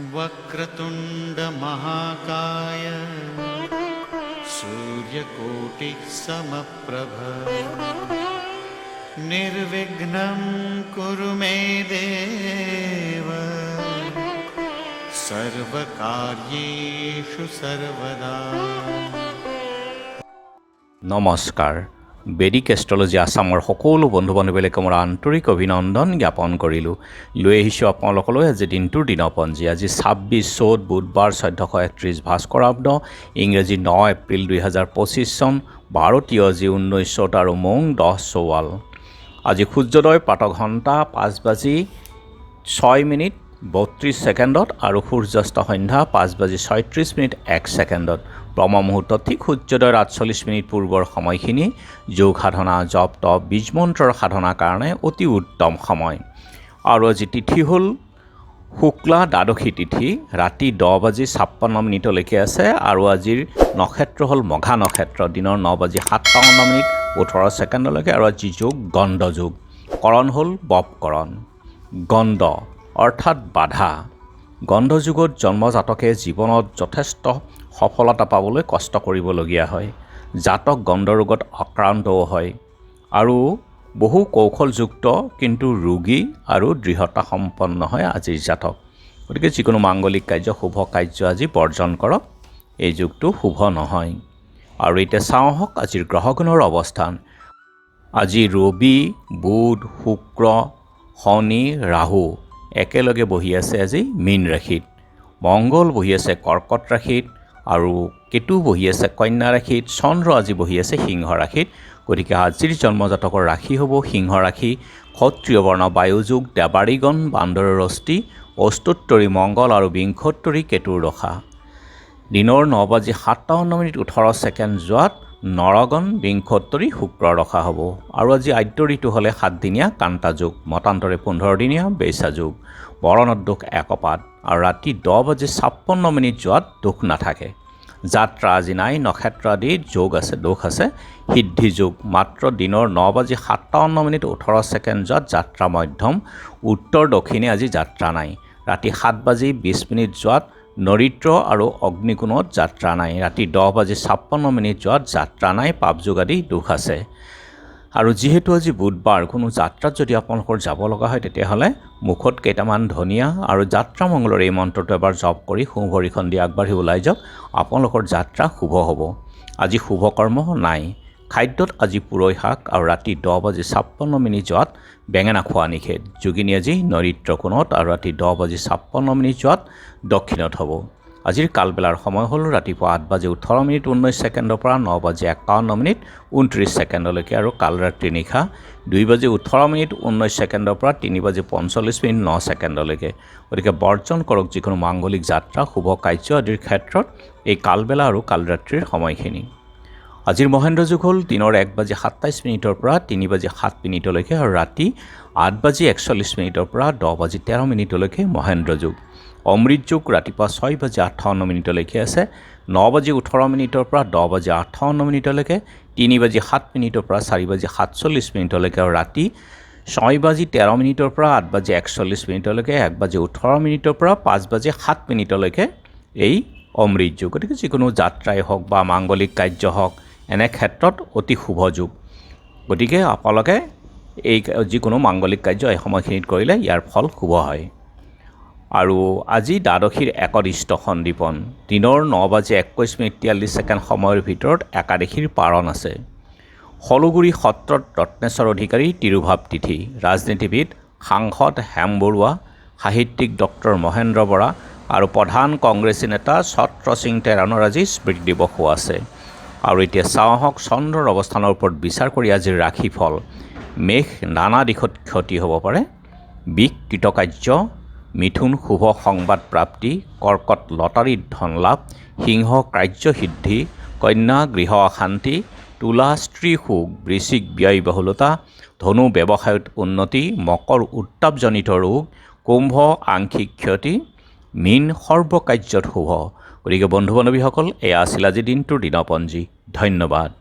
वक्रतुंड महाकाय सूर्यकोटि समप्रभ निर्विघ्नं कुरु मे देव सर्वकार्येषु सर्वदा। নমস্কাৰ। বেদিক এষ্ট্ৰলজি আছামৰ সকলো বন্ধু বান্ধৱীলৈকে মোৰ আন্তৰিক অভিনন্দন জ্ঞাপন কৰিলোঁ। লৈ আহিছোঁ আপোনালোকলৈ আজি দিনটোৰ দিনপঞ্জী। আজি 26 চ'ত বুধবাৰ 1431 ভাস্কৰাব্দ, ইংৰাজী 9 এপ্ৰিল 2025 চন, ভাৰতীয় আজি 19 চ'ত আৰু মোং 10/4। আজি সূৰ্যোদয় প্ৰাতঃঘণ্টা 5:06:32 আৰু সূৰ্যাস্ত সন্ধ্যা 5:36:01। ব্ৰহ্ম মুহূৰ্ত ঠিক সূৰ্যোদয়ৰ 48 পূৰ্বৰ সময়খিনি যোগ সাধনা, জপ তপ, বীজমন্ত্ৰৰ সাধনাৰ কাৰণে অতি উত্তম সময়। আৰু আজি তিথি হ'ল শুক্লা দ্বাদশী তিথি, ৰাতি 10:56 আছে। আৰু আজিৰ নক্ষত্ৰ হ'ল মঘা নক্ষত্ৰ, দিনৰ 9:57:18 আৰু আজি যোগ গণ্ড যোগ। কৰণ হ'ল বপকৰণ। গণ্ড অৰ্থাৎ বাধা। গণ্ড যুগত জন্মজাতকে জীৱনত যথেষ্ট সফলতা পাবলৈ কষ্ট কৰিবলগীয়া হয়। জাতক গণ্ড ৰোগত আক্ৰান্তও হয় আৰু বহু কৌশলযুক্ত কিন্তু ৰোগী আৰু দৃঢ়তা সম্পন্ন হয় আজিৰ জাতক। গতিকে যিকোনো মাংগলিক কাৰ্য, শুভ কাৰ্য আজি বৰ্জন কৰক, এই যুগটো শুভ নহয়। আৰু এতিয়া চাওঁ হওক আজিৰ গ্ৰহগুণৰ অৱস্থান। আজি ৰবি, বুধ, শুক্ৰ, শনি, ৰাহু একেলগে বহি আছে আজি মীন ৰাশিত। মংগল বহি আছে কৰ্কট ৰাশিত আৰু কেতু বহি আছে কন্যা ৰাশিত। চন্দ্ৰ আজি বহি আছে সিংহ ৰাশিত। গতিকে আজিৰ জন্মজাতকৰ ৰাশি হ'ব সিংহ ৰাশি। ক্ষত্ৰিয় বৰ্ণ বায়ুযোগ, দেৱাৰীগণ বান্দৰৰ অস্থি, অষ্টোত্তৰী মংগল আৰু বিংশোত্তৰী কেতুৰ দশা। দিনৰ 9:57:18 যোৱাত নৰগণ বিংশোত্তৰী শুক্ৰৰ দশা হ'ব। আৰু আজি আদ্য ঋতু হ'লে 7 দিনীয়া কান্তা যোগ, মতান্তৰে 15 দিনীয়া বেচা যোগ। বৰণত দোষ একপাত আৰু ৰাতি 10:56 যোৱাত দোষ নাথাকে। যাত্ৰা আজি নাই, নক্ষত্ৰ আদি যোগ আছে, দোষ আছে। সিদ্ধি যোগ মাত্ৰ দিনৰ 9:57:18 যোৱাত যাত্ৰা মধ্যম, উত্তৰ দক্ষিণে আজি যাত্ৰা নাই। ৰাতি 7:20 যোৱাত নৰিত্ৰ আৰু অগ্নিকোণত যাত্ৰা নাই। ৰাতি 10:56 যোৱাত যাত্ৰা নাই, পাপ যোগ আদি দোষ আছে। আৰু যিহেতু আজি বুধবাৰ, কোনো যাত্ৰাত যদি আপোনালোকৰ যাব লগা হয় তেতিয়াহ'লে মুখত কেইটামান ধনিয়া আৰু যাত্ৰা মংগলৰ এই মন্ত্ৰটো এবাৰ জপ কৰি সোঁভৰিখন দি আগবাঢ়ি ওলাই যাওক, আপোনালোকৰ যাত্ৰা শুভ হ'ব। আজি শুভ কৰ্ম নাই। খাদ্যত আজি পুৰৈ শাক আৰু ৰাতি 10:56 যোৱাত বেঙেনা খোৱা নিষেধ। যোগিনী আজি নৰিত্ৰ কোণত আৰু ৰাতি 10:56 যোৱাত দক্ষিণত হ'ব। আজিৰ কালবেলাৰ সময় হ'ল ৰাতিপুৱা 8:18:19 পৰা 9:51:29 আৰু কালৰাত্ৰি নিশা 2:18:19 পৰা 3:45:09। গতিকে বৰ্জন কৰক যিকোনো মাংগলিক যাত্ৰা, শুভ কাৰ্য আদিৰ ক্ষেত্ৰত এই কালবেলা আৰু কালৰাত্ৰিৰ সময়খিনি। আজিৰ মহেন্দ্ৰ যুগ হ'ল দিনৰ 1:27 পৰা 3:07 আৰু ৰাতি 8:41 পৰা 10:13 মহেন্দ্ৰ যুগ। অমৃত যুগ ৰাতিপুৱা 6:58 আছে, 9:18 পৰা 10:58, 3:07 পৰা 4:47 আৰু ৰাতি 6:13 পৰা 8:41, 1:18 পৰা 5:07 এই অমৃত যুগ। গতিকে যিকোনো যাত্ৰাই হওক বা মাংগলিক কাৰ্য হওক, এনে ক্ষেত্ৰত অতি শুভ যুগ। গতিকে আপোনালোকে এই যিকোনো মাংগলিক কাৰ্য এই সময়খিনিত কৰিলে ইয়াৰ ফল শুভ হয়। আৰু আজি দ্বাদশীৰ একদিষ্ট সন্দীপন। দিনৰ 9:21:43 সময়ৰ ভিতৰত একাদশীৰ পাৰণ আছে। হলুগুৰি সত্ৰত ৰত্নেশ্বৰ অধিকাৰী তিৰুভাৱ তিথি। ৰাজনীতিবিদ সাংসদ হেম বৰুৱা, সাহিত্যিক ডক্টৰ মহেন্দ্ৰ বৰা আৰু প্ৰধান কংগ্ৰেছী নেতা ছত্ৰ সিং তেৰানৰ আজি স্মৃতি দিৱসো আছে। আৰু এতিয়া চাওঁ আহক চন্দ্ৰৰ অৱস্থানৰ ওপৰত বিচাৰ কৰি আজিৰ ৰাশিফল। মেষ নানা দিশত ক্ষতি হ'ব পাৰে, বৃষ কৃতকাৰ্য, মিথুন শুভ সংবাদ প্ৰাপ্তি, কৰ্কট লটাৰীত ধন লাভ, সিংহ কাৰ্যসিদ্ধি, কন্যা গৃহ অশান্তি, তুলা স্ত্ৰী সুখ, বৃশ্চিক ব্যয় বহুলতা, ধনু ব্যৱসায়ত উন্নতি, মকৰ উত্তাপজনিত ৰোগ, কুম্ভ আংশিক ক্ষতি, মীন সৰ্বকাৰ্যত শুভ। গতিকে বন্ধু বান্ধৱীসকল, এয়া আছিল আজি দিনটোৰ দিনপঞ্জী। ধন্যবাদ।